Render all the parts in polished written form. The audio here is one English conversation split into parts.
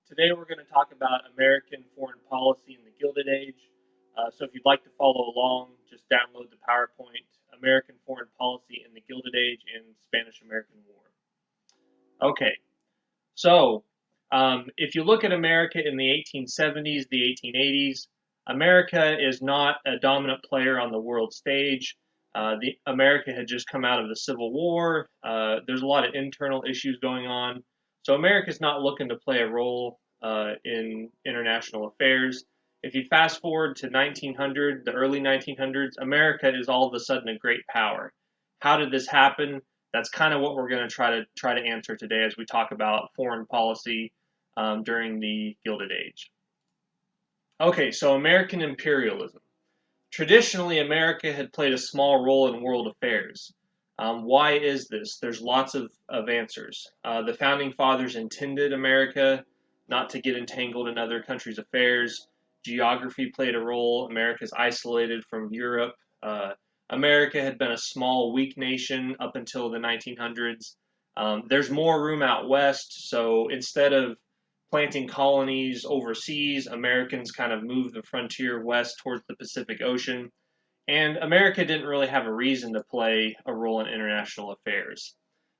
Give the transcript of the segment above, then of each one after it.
Today we're going to talk about American foreign policy in the Gilded Age. So if you'd like to follow along, just download the PowerPoint, American Foreign Policy in the Gilded Age and Spanish-American War. Okay, so if you look at America in the 1870s, the 1880s, America is not a dominant player on the world stage. America had just come out of the Civil War. There's a lot of internal issues going on. So America's not looking to play a role in international affairs. If you fast forward to 1900, the early 1900s, America is all of a sudden a great power. How did this happen? That's kind of what we're going to try to answer today as we talk about foreign policy during the Gilded Age. Okay, so American imperialism. Traditionally, America had played a small role in world affairs. Why is this? There's lots of answers. The founding fathers intended America not to get entangled in other countries' affairs. Geography played a role. America's isolated from Europe. America had been a small, weak nation up until the 1900s. There's more room out west, so instead of planting colonies overseas, Americans kind of moved the frontier west towards the Pacific Ocean. And America didn't really have a reason to play a role in international affairs.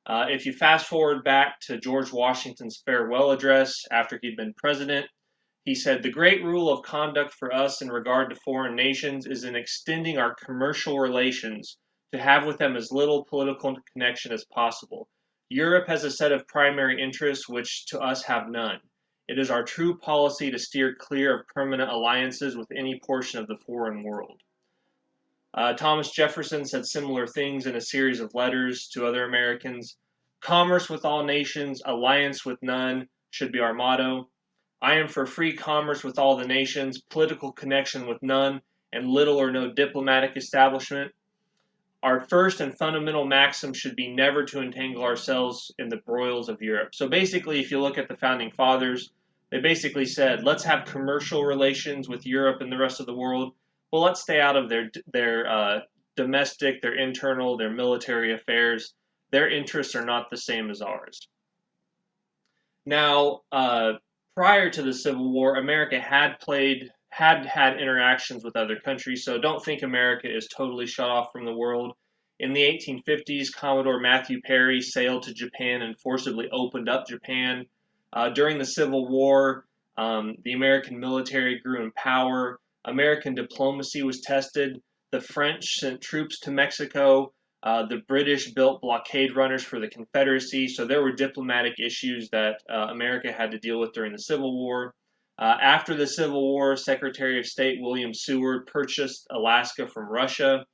If you fast forward back to George Washington's farewell address after he'd been president, he said, "The great rule of conduct for us in regard to foreign nations is in extending our commercial relations to have with them as little political connection as possible. Europe has a set of primary interests which to us have none. It is our true policy to steer clear of permanent alliances with any portion of the foreign world." Thomas Jefferson said similar things in a series of letters to other Americans. "Commerce with all nations, alliance with none should be our motto. I am for free commerce with all the nations, political connection with none, and little or no diplomatic establishment. Our first and fundamental maxim should be never to entangle ourselves in the broils of Europe." So basically, if you look at the founding fathers, they basically said, let's have commercial relations with Europe and the rest of the world. Well, let's stay out of their domestic, their internal, their military affairs. Their interests are not the same as ours. Now, prior to the Civil War, America had interactions with other countries, so don't think America is totally shut off from the world. In the 1850s, Commodore Matthew Perry sailed to Japan and forcibly opened up Japan. During the Civil War, the American military grew in power. American diplomacy was tested. The French sent troops to Mexico. The British built blockade runners for the Confederacy, so there were diplomatic issues that America had to deal with during the Civil War. After the Civil War, Secretary of State William Seward purchased Alaska from Russia.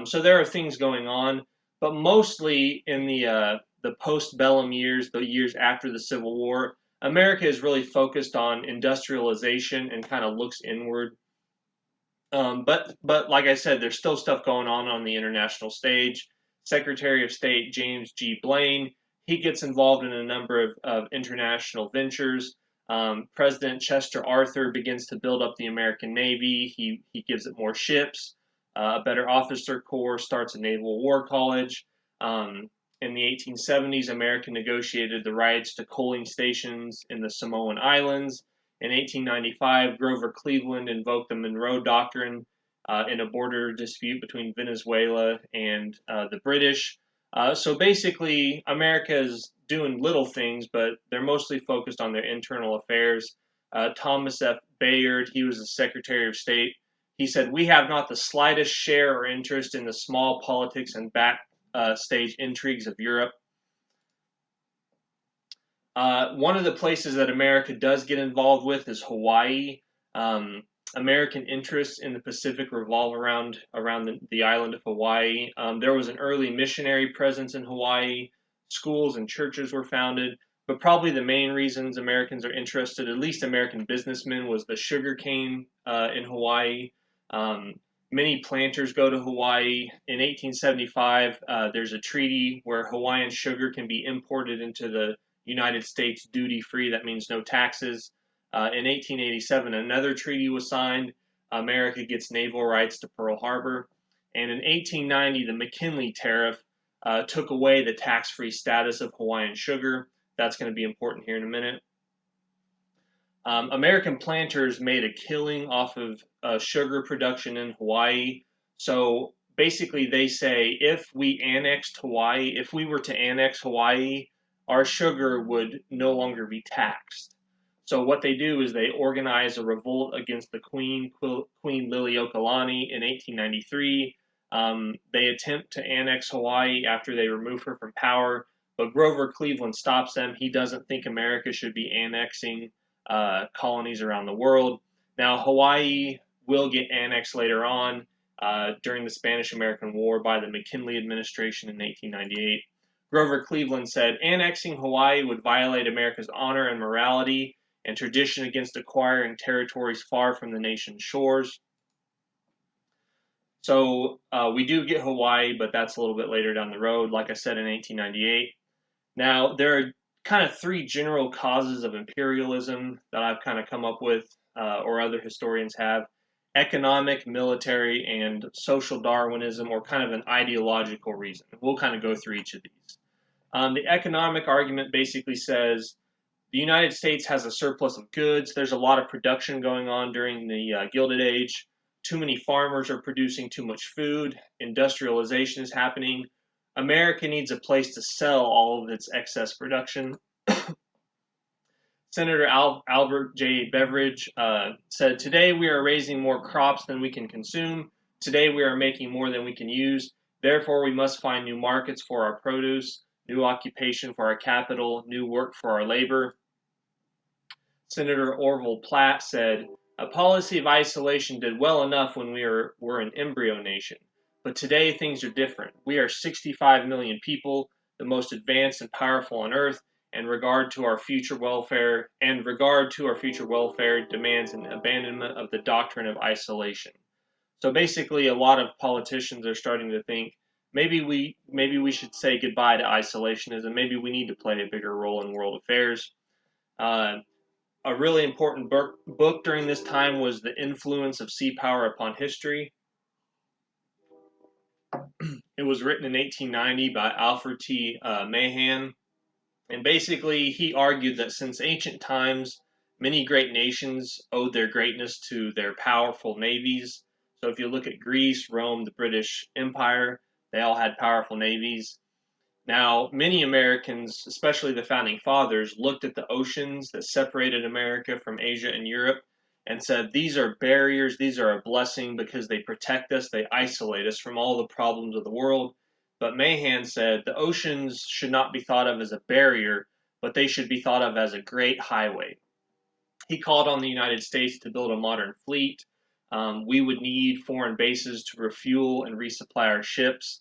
So there are things going on, but mostly in the post-bellum years, the years after the Civil War, America is really focused on industrialization and kind of looks inward. But like I said, there's still stuff going on the international stage. Secretary of State James G. Blaine, he gets involved in a number of international ventures. President Chester Arthur begins to build up the American Navy. He gives it more ships, a better officer corps, starts a naval war college. In the 1870s, America negotiated the rights to coaling stations in the Samoan Islands. In 1895, Grover Cleveland invoked the Monroe Doctrine in a border dispute between Venezuela and the British. So basically, America is doing little things, but they're mostly focused on their internal affairs. Thomas F. Bayard, he was the Secretary of State. He said, "We have not the slightest share or interest in the small politics and backstage intrigues of Europe." One of the places that America does get involved with is Hawaii. American interests in the Pacific revolve around the island of Hawaii. There was an early missionary presence in Hawaii. Schools and churches were founded. But probably the main reasons Americans are interested, at least American businessmen, was the sugar cane in Hawaii. Many planters go to Hawaii. In 1875, there's a treaty where Hawaiian sugar can be imported into the United States duty-free. That means no taxes. In 1887, another treaty was signed. America gets naval rights to Pearl Harbor. And in 1890, the McKinley Tariff took away the tax-free status of Hawaiian sugar. That's going to be important here in a minute. American planters made a killing off of sugar production in Hawaii. So basically, they say if we annexed Hawaii, if we were to annex Hawaii, our sugar would no longer be taxed. So what they do is they organize a revolt against the Queen Liliuokalani in 1893. They attempt to annex Hawaii after they remove her from power, but Grover Cleveland stops them. He doesn't think America should be annexing colonies around the world. Now, Hawaii will get annexed later on during the Spanish American War by the McKinley administration in 1898. Grover Cleveland said annexing Hawaii would violate America's honor and morality and tradition against acquiring territories far from the nation's shores. So we do get Hawaii, but that's a little bit later down the road, like I said, in 1898. Now, there are kind of three general causes of imperialism that I've kind of come up with, or other historians have: economic, military, and social Darwinism, or kind of an ideological reason. We'll kind of go through each of these. The economic argument basically says the United States has a surplus of goods. There's a lot of production going on during the Gilded Age. Too many farmers are producing too much food. Industrialization is happening. America needs a place to sell all of its excess production. Senator Albert J. Beveridge said, "Today we are raising more crops than we can consume. Today we are making more than we can use. Therefore, we must find new markets for our produce, new occupation for our capital, new work for our labor." Senator Orville Platt said, "A policy of isolation did well enough when we were an embryo nation. But today things are different. We are 65 million people, the most advanced and powerful on earth, and regard to our future welfare demands an abandonment of the doctrine of isolation." So basically, a lot of politicians are starting to think maybe we should say goodbye to isolationism. Maybe we need to play a bigger role in world affairs. A really important book during this time was The Influence of Sea Power Upon History. It was written in 1890 by Alfred T. Mahan. And basically, he argued that since ancient times, many great nations owed their greatness to their powerful navies. So if you look at Greece, Rome, the British Empire, they all had powerful navies. Now, many Americans, especially the founding fathers, looked at the oceans that separated America from Asia and Europe and said, these are barriers, these are a blessing because they protect us, they isolate us from all the problems of the world. But Mahan said the oceans should not be thought of as a barrier, but they should be thought of as a great highway. He called on the United States to build a modern fleet. We would need foreign bases to refuel and resupply our ships.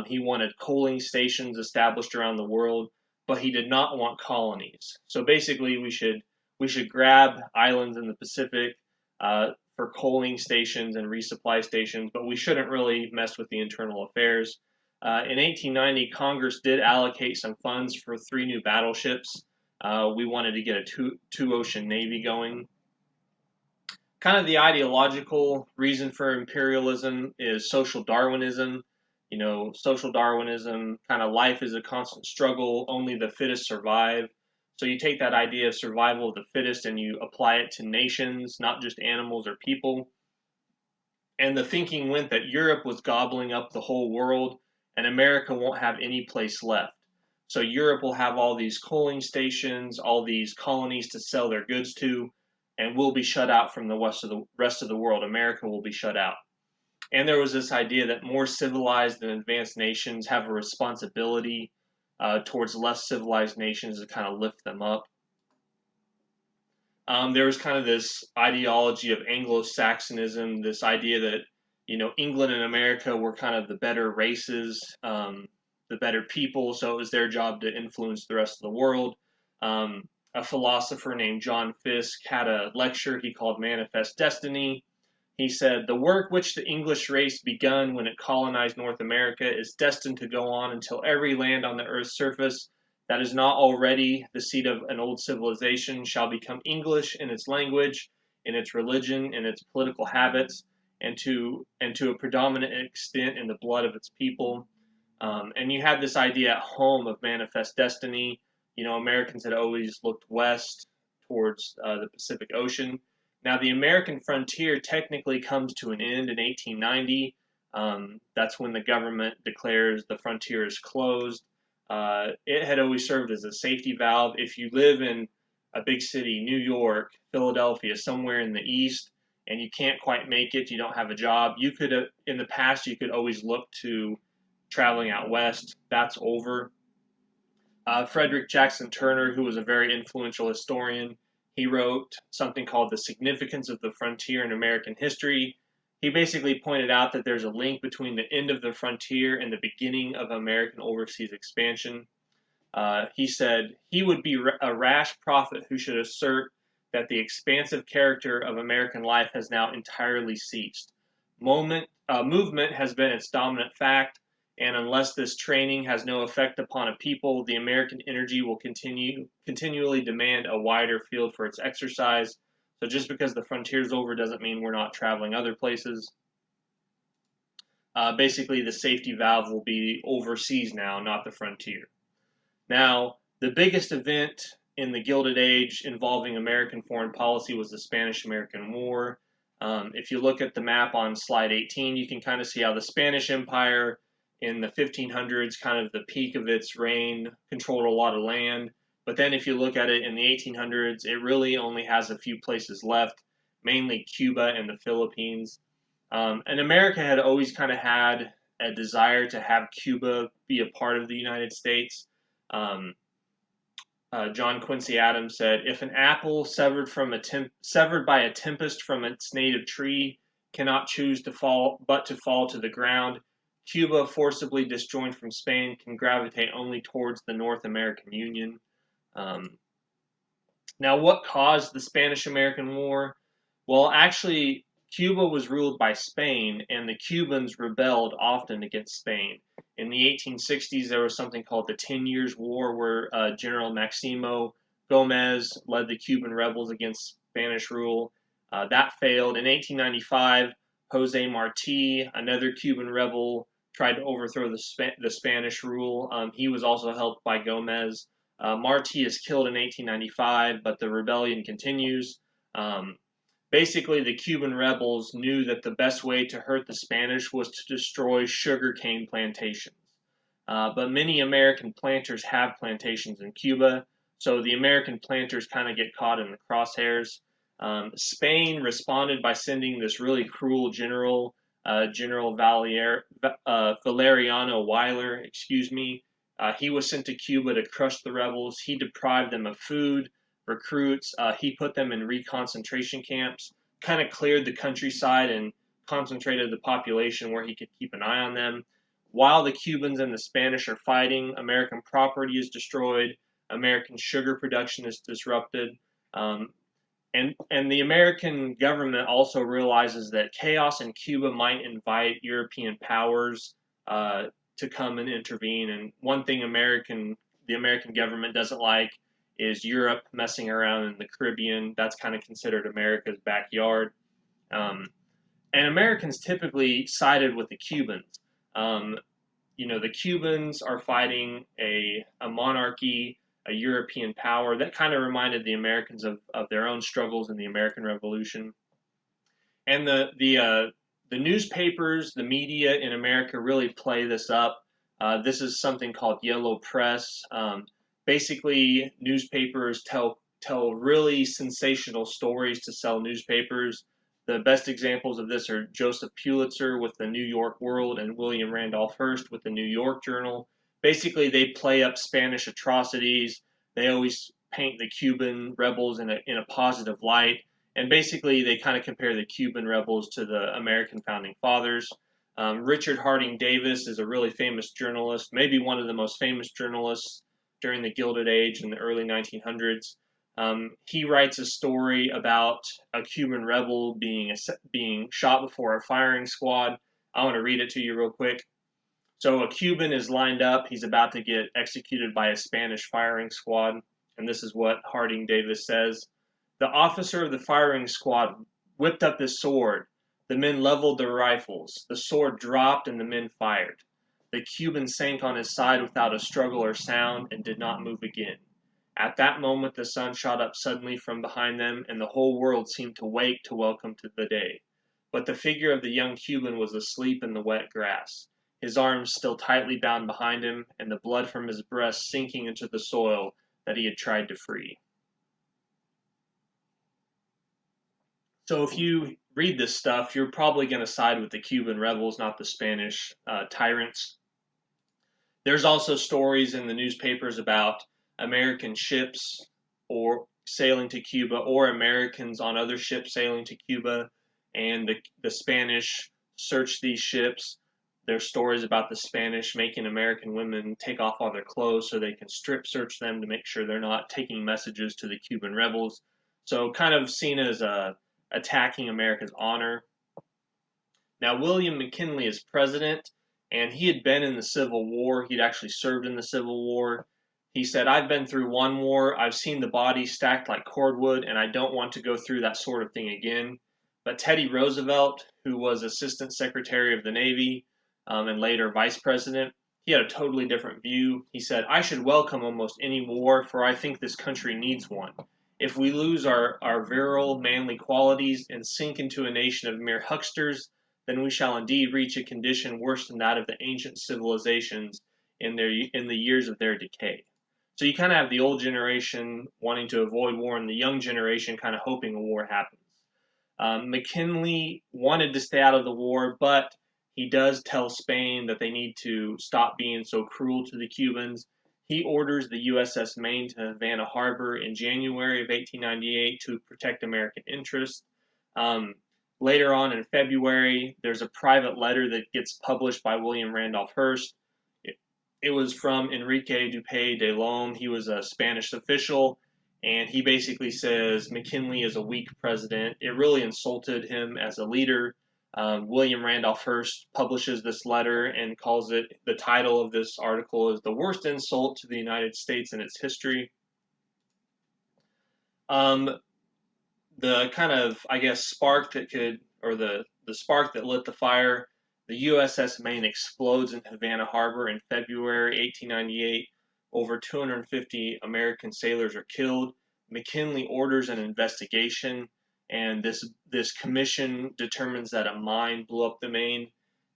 He wanted coaling stations established around the world, but he did not want colonies. So basically, we should grab islands in the Pacific for coaling stations and resupply stations, but we shouldn't really mess with the internal affairs. In 1890, Congress did allocate some funds for 3 new battleships. We wanted to get a two ocean navy going. Kind of the ideological reason for imperialism is social Darwinism. You know, social Darwinism, kind of life is a constant struggle, only the fittest survive. So you take that idea of survival of the fittest and you apply it to nations, not just animals or people. And the thinking went that Europe was gobbling up the whole world and America won't have any place left. So Europe will have all these coaling stations, all these colonies to sell their goods to, and we'll be shut out from the rest of the world. America will be shut out. And there was this idea that more civilized and advanced nations have a responsibility towards less civilized nations to kind of lift them up. There was kind of this ideology of Anglo-Saxonism, this idea that, you know, England and America were kind of the better races, the better people, so it was their job to influence the rest of the world. A philosopher named John Fiske had a lecture he called Manifest Destiny. He said, "The work which the English race begun when it colonized North America is destined to go on until every land on the earth's surface that is not already the seat of an old civilization shall become English in its language, in its religion, in its political habits, and to a predominant extent in the blood of its people." And you had this idea at home of manifest destiny. You know, Americans had always looked west towards the Pacific Ocean. Now, the American frontier technically comes to an end in 1890. That's when the government declares the frontier is closed. It had always served as a safety valve. If you live in a big city, New York, Philadelphia, somewhere in the east, and you can't quite make it, you don't have a job, you could, in the past, you could always look to traveling out west. That's over. Frederick Jackson Turner, who was a very influential historian, he wrote something called The Significance of the Frontier in American History. He basically pointed out that there's a link between the end of the frontier and the beginning of American overseas expansion. He said, he would be a rash prophet who should assert that the expansive character of American life has now entirely ceased. Movement has been its dominant fact, and unless this training has no effect upon a people, the American energy will continually demand a wider field for its exercise. So just because the frontier is over doesn't mean we're not traveling other places. Basically, the safety valve will be overseas now, not the frontier. Now, the biggest event in the Gilded Age involving American foreign policy was the Spanish-American War. If you look at the map on slide 18, you can kind of see how the Spanish Empire in the 1500s, kind of the peak of its reign, controlled a lot of land. But then if you look at it in the 1800s, it really only has a few places left, mainly Cuba and the Philippines. And America had always kind of had a desire to have Cuba be a part of the United States. John Quincy Adams said, "If an apple severed by a tempest from its native tree cannot choose to fall to the ground, Cuba, forcibly disjoined from Spain, can gravitate only towards the North American Union." Now, what caused the Spanish-American War? Well, actually, Cuba was ruled by Spain, and the Cubans rebelled often against Spain. In the 1860s, there was something called the 10 Years' War, where General Maximo Gomez led the Cuban rebels against Spanish rule. That failed. In 1895, Jose Marti, another Cuban rebel, tried to overthrow the Spanish rule. He was also helped by Gomez. Marti is killed in 1895, but the rebellion continues. Basically, the Cuban rebels knew that the best way to hurt the Spanish was to destroy sugarcane plantations. But many American planters have plantations in Cuba, so the American planters kind of get caught in the crosshairs. Spain responded by sending this really cruel general, General Valeriano Weyler, he was sent to Cuba to crush the rebels. He deprived them of food, recruits. He put them in reconcentration camps, kind of cleared the countryside and concentrated the population where he could keep an eye on them. While the Cubans and the Spanish are fighting, American property is destroyed, American sugar production is disrupted, and the American government also realizes that chaos in Cuba might invite European powers to come and intervene. And one thing the American government doesn't like is Europe messing around in the Caribbean. That's kind of considered America's backyard. And Americans typically sided with the Cubans. The Cubans are fighting a monarchy, a European power that kind of reminded the Americans of their own struggles in the American Revolution. And the newspapers, the media in America really play this up. This is something called yellow press. Basically, newspapers tell really sensational stories to sell newspapers. The best examples of this are Joseph Pulitzer with the New York World and William Randolph Hearst with the New York Journal. Basically, they play up Spanish atrocities. They always paint the Cuban rebels in a positive light. And basically, they kind of compare the Cuban rebels to the American founding fathers. Richard Harding Davis is a really famous journalist, maybe one of the most famous journalists during the Gilded Age in the early 1900s. He writes a story about a Cuban rebel being shot before a firing squad. I want to read it to you real quick. So a Cuban is lined up. He's about to get executed by a Spanish firing squad. And this is what Harding Davis says. "The officer of the firing squad whipped up his sword. The men leveled their rifles. The sword dropped and the men fired. The Cuban sank on his side without a struggle or sound and did not move again. At that moment the sun shot up suddenly from behind them, and the whole world seemed to wake to welcome to the day. But the figure of the young Cuban was asleep in the wet grass, his arms still tightly bound behind him, and the blood from his breast sinking into the soil that he had tried to free. So if you read this stuff, you're probably going to side with the Cuban rebels, not the Spanish tyrants. There's also stories in the newspapers about American ships or sailing to Cuba, or Americans on other ships sailing to Cuba, and the Spanish search these ships. There's stories about the Spanish making American women take off all their clothes so they can strip search them to make sure they're not taking messages to the Cuban rebels. So kind of seen as attacking America's honor. Now, William McKinley is president, and he had been in the Civil War. He'd actually served in the Civil War. He said, I've been through one war. I've seen the bodies stacked like cordwood, and I don't want to go through that sort of thing again. But Teddy Roosevelt, who was Assistant Secretary of the Navy and later Vice President, he had a totally different view. He said, I should welcome almost any war, for I think this country needs one. If we lose our virile, manly qualities and sink into a nation of mere hucksters, then we shall indeed reach a condition worse than that of the ancient civilizations in the years of their decay. So you kind of have the old generation wanting to avoid war, and the young generation kind of hoping a war happens. McKinley wanted to stay out of the war, but he does tell Spain that they need to stop being so cruel to the Cubans. He orders the USS Maine to Havana Harbor in January of 1898 to protect American interests. Later on in February, there's a private letter that gets published by William Randolph Hearst. It was from Enrique Dupuy de Lome. He was a Spanish official, and he basically says McKinley is a weak president. It really insulted him as a leader. William Randolph Hearst publishes this letter and calls it, the title of this article is The Worst Insult to the United States in Its History. The kind of, I guess, spark that could, or the spark that lit the fire, the USS Maine explodes in Havana Harbor in February 1898. Over 250 American sailors are killed. McKinley orders an investigation, and this commission determines that a mine blew up the Maine.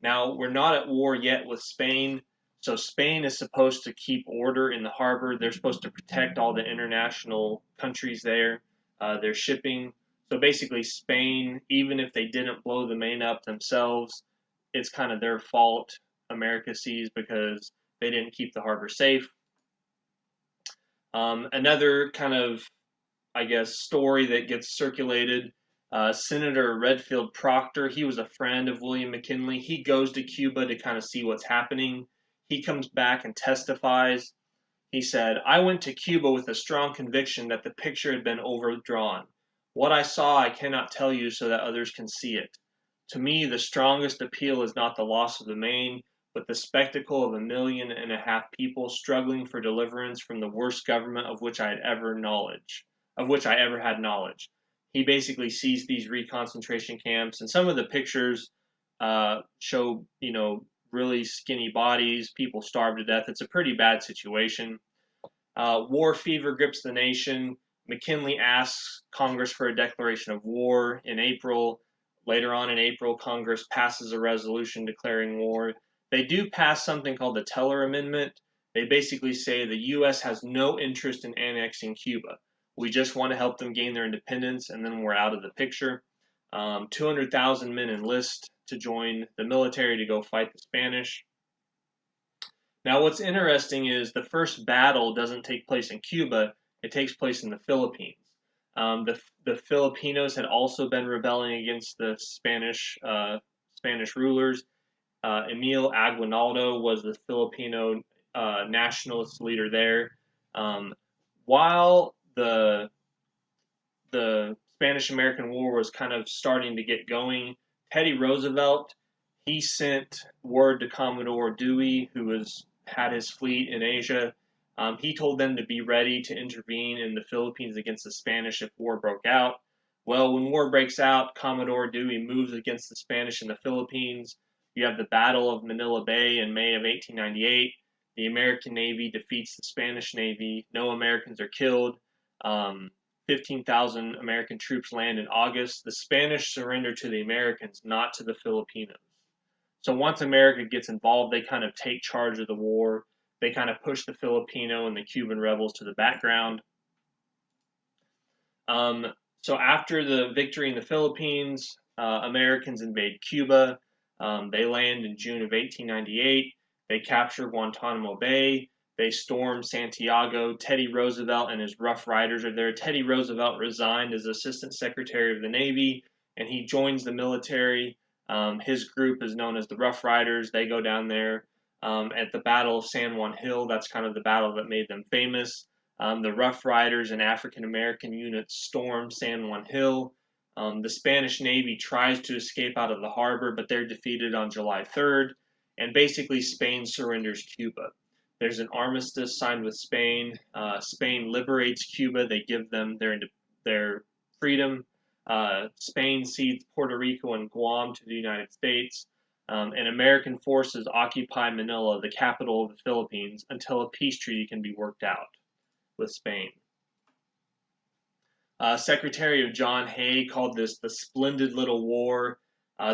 Now, we're not at war yet with Spain, so Spain is supposed to keep order in the harbor. They're supposed to protect all the international countries there, their shipping. So basically, Spain, even if they didn't blow the Maine up themselves, it's kind of their fault, America sees, because they didn't keep the harbor safe. Another kind of, I guess, story that gets circulated, Senator Redfield Proctor, he was a friend of William McKinley. He goes to Cuba to kind of see what's happening. He comes back and testifies. He said, I went to Cuba with a strong conviction that the picture had been overdrawn. What I saw I cannot tell you so that others can see it. To me, the strongest appeal is not the loss of the Maine, but the spectacle of 1.5 million people struggling for deliverance from the worst government of which I ever had knowledge. He basically sees these reconcentration camps, and some of the pictures show, really skinny bodies, people starved to death. It's a pretty bad situation. War fever grips the nation. McKinley asks Congress for a declaration of war in April. Later on in April, Congress passes a resolution declaring war. They do pass something called the Teller Amendment. They basically say the U.S. has no interest in annexing Cuba. We just want to help them gain their independence, and then we're out of the picture. 200,000 men enlist to join the military to go fight the Spanish. Now, what's interesting is the first battle doesn't take place in Cuba, it takes place in the Philippines. The Filipinos had also been rebelling against the Spanish rulers. Emil Aguinaldo was the Filipino nationalist leader there. While the Spanish-American War was kind of starting to get going, Teddy Roosevelt, he sent word to Commodore Dewey, who had his fleet in Asia. He told them to be ready to intervene in the Philippines against the Spanish if war broke out. Well, when war breaks out, Commodore Dewey moves against the Spanish in the Philippines. You have the Battle of Manila Bay in May of 1898. The American Navy defeats the Spanish Navy. No Americans are killed. Um, 15,000 American troops land in August. The Spanish surrender to the Americans, not to the Filipinos. So once America gets involved, they kind of take charge of the war. They kind of push the Filipino and the Cuban rebels to the background. Um, so after the victory in the Philippines, Americans invade Cuba. They land in June of 1898. They capture Guantanamo Bay. They storm Santiago. Teddy Roosevelt and his Rough Riders are there. Teddy Roosevelt resigned as Assistant Secretary of the Navy, and he joins the military. His group is known as the Rough Riders. They go down there at the Battle of San Juan Hill. That's kind of the battle that made them famous. The Rough Riders and African American units storm San Juan Hill. The Spanish Navy tries to escape out of the harbor, but they're defeated on July 3rd, and basically Spain surrenders Cuba. There's an armistice signed with Spain. Spain liberates Cuba. They give them their freedom. Spain cedes Puerto Rico and Guam to the United States. And American forces occupy Manila, the capital of the Philippines, until a peace treaty can be worked out with Spain. Secretary of John Hay called this the splendid little war.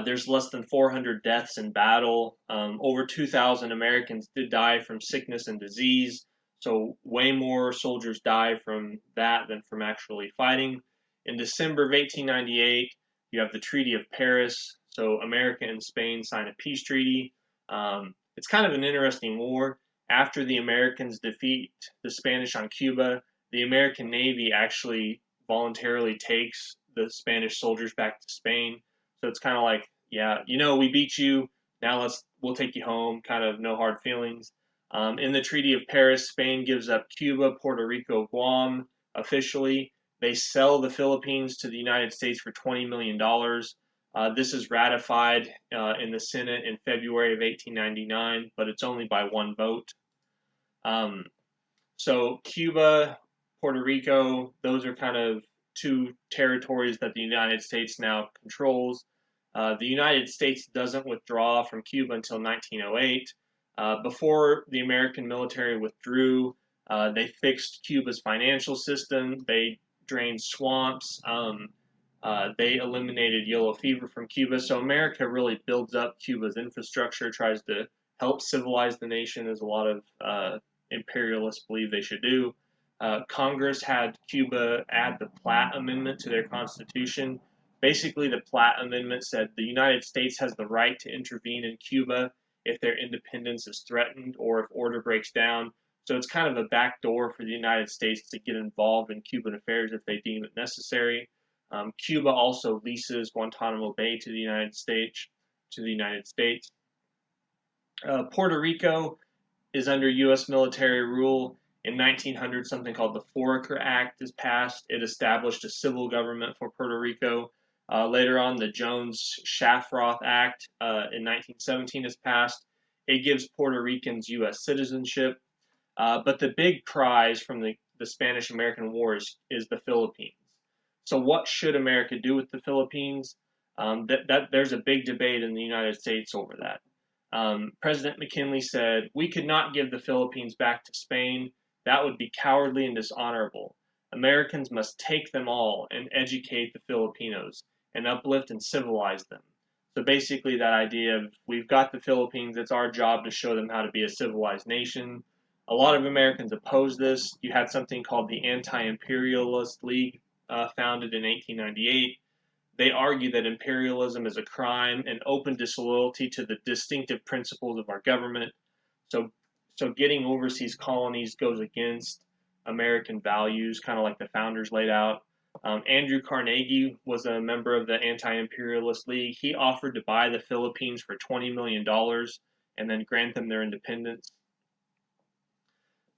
There's less than 400 deaths in battle. Over 2,000 Americans did die from sickness and disease. So way more soldiers die from that than from actually fighting. In December of 1898, you have the Treaty of Paris. So America and Spain sign a peace treaty. It's kind of an interesting war. After the Americans defeat the Spanish on Cuba, the American Navy actually voluntarily takes the Spanish soldiers back to Spain. So it's kind of like, yeah, we beat you. Now we'll take you home. Kind of no hard feelings. In the Treaty of Paris, Spain gives up Cuba, Puerto Rico, Guam officially. They sell the Philippines to the United States for $20 million. This is ratified in the Senate in February of 1899, but it's only by one vote. So Cuba, Puerto Rico, those are kind of two territories that the United States now controls. The United States doesn't withdraw from Cuba until 1908. Before the American military withdrew, they fixed Cuba's financial system. They drained swamps. They eliminated yellow fever from Cuba. So America really builds up Cuba's infrastructure, tries to help civilize the nation, as a lot of imperialists believe they should do. Congress had Cuba add the Platt Amendment to their constitution. Basically, the Platt Amendment said the United States has the right to intervene in Cuba if their independence is threatened or if order breaks down. So it's kind of a backdoor for the United States to get involved in Cuban affairs if they deem it necessary. Cuba also leases Guantanamo Bay to the United States. Puerto Rico is under U.S. military rule. In 1900, something called the Foraker Act is passed. It established a civil government for Puerto Rico. Later on, the Jones-Shafroth Act in 1917 is passed. It gives Puerto Ricans U.S. citizenship. But the big prize from the Spanish-American War is the Philippines. So what should America do with the Philippines? There's a big debate in the United States over that. President McKinley said, "We could not give the Philippines back to Spain. That would be cowardly and dishonorable. Americans must take them all and educate the Filipinos and uplift and civilize them." So basically that idea of we've got the Philippines, it's our job to show them how to be a civilized nation. A lot of Americans opposed this. You had something called the Anti-Imperialist League, founded in 1898. They argue that imperialism is a crime and open disloyalty to the distinctive principles of our government. So getting overseas colonies goes against American values, kind of like the founders laid out. Andrew Carnegie was a member of the Anti-Imperialist League. He offered to buy the Philippines for $20 million and then grant them their independence.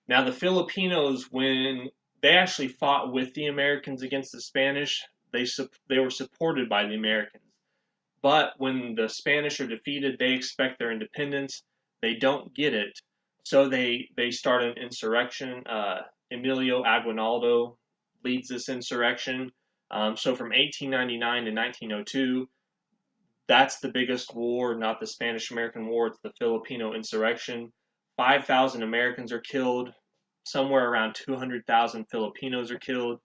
Now, the Filipinos, when they actually fought with the Americans against the Spanish, they were supported by the Americans. But when the Spanish are defeated, they expect their independence. They don't get it, so they start an insurrection. Emilio Aguinaldo leads this insurrection. So from 1899 to 1902, that's the biggest war, not the Spanish-American War. It's the Filipino insurrection. 5,000 Americans are killed. Somewhere around 200,000 Filipinos are killed.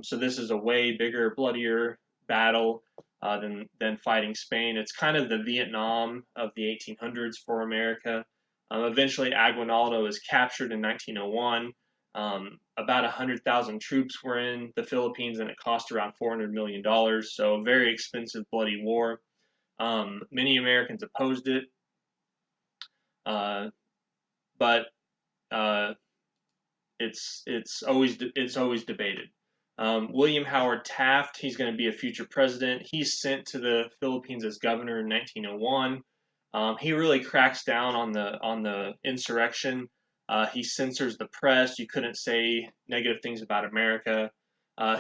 So this is a way bigger, bloodier battle than fighting Spain. It's kind of the Vietnam of the 1800s for America. Eventually, Aguinaldo is captured in 1901. About 100,000 troops were in the Philippines, and it cost around $400 million. So a very expensive, bloody war. Many Americans opposed it, but uh, it's always debated. William Howard Taft, he's going to be a future president. He's sent to the Philippines as governor in 1901. He really cracks down on the insurrection. He censors the press. You couldn't say negative things about America.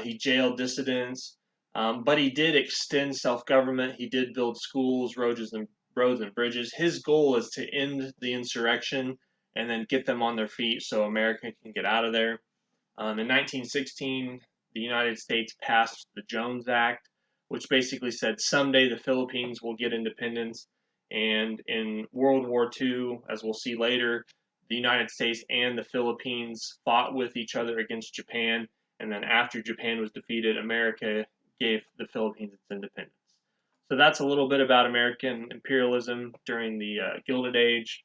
He jailed dissidents, but he did extend self-government. He did build schools, roads and bridges. His goal is to end the insurrection and then get them on their feet so America can get out of there. In 1916, the United States passed the Jones Act, which basically said someday the Philippines will get independence. And in World War II, as we'll see later, the United States and the Philippines fought with each other against Japan. And then after Japan was defeated, America gave the Philippines its independence. So that's a little bit about American imperialism during the Gilded Age.